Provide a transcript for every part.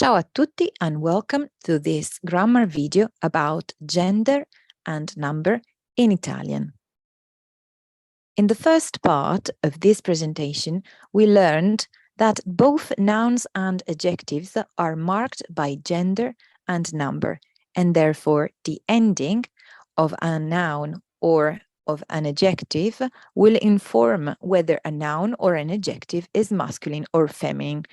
Ciao a tutti and welcome to this grammar video about gender and number in Italian. In the first part of this presentation, we learned that both nouns and adjectives are marked by gender and number, and therefore the ending of a noun or of an adjective will inform whether a noun or an adjective is masculine or feminine,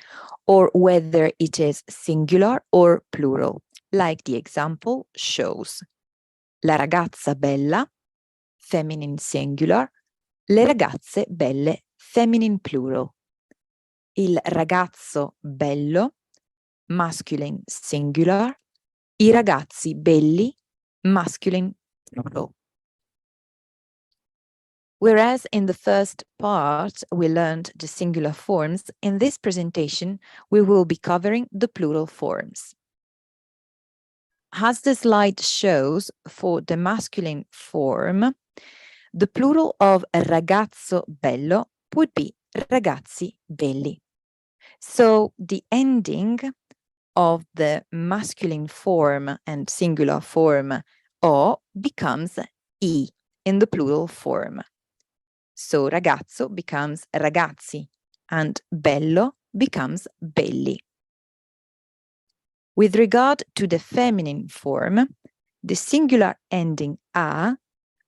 or whether it is singular or plural, like the example shows. La ragazza bella, feminine singular, le ragazze belle, feminine plural. Il ragazzo bello, masculine singular, i ragazzi belli, masculine plural. Whereas in the first part we learned the singular forms, in this presentation we will be covering the plural forms. As the slide shows, for the masculine form, the plural of ragazzo bello would be ragazzi belli. So the ending of the masculine form and singular form o becomes I in the plural form. So ragazzo becomes ragazzi and bello becomes belli. With regard to the feminine form, the singular ending a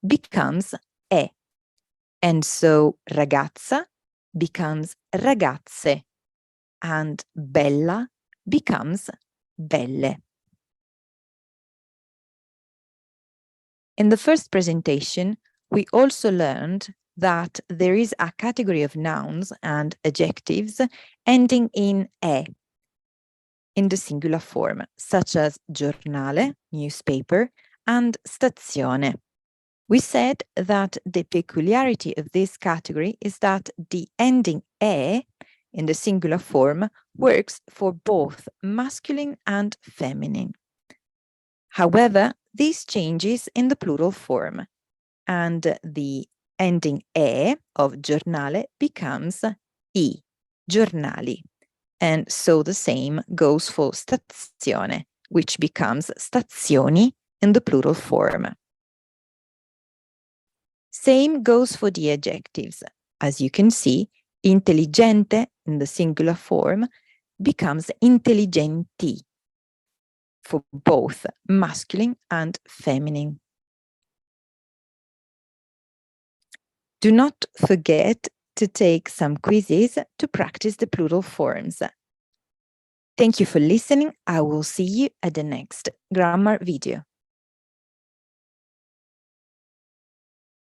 becomes e, and so ragazza becomes ragazze and bella becomes belle. In the first presentation, we also learned that there is a category of nouns and adjectives ending in e in the singular form, such as giornale, newspaper, and stazione. We said that the peculiarity of this category is that the ending e in the singular form works for both masculine and feminine. However, this changes in the plural form, and the ending e of giornale becomes I, giornali. And so the same goes for stazione, which becomes stazioni in the plural form. Same goes for the adjectives. As you can see, intelligente in the singular form becomes intelligenti for both masculine and feminine. Do not forget to take some quizzes to practice the plural forms. Thank you for listening. I will see you at the next grammar video.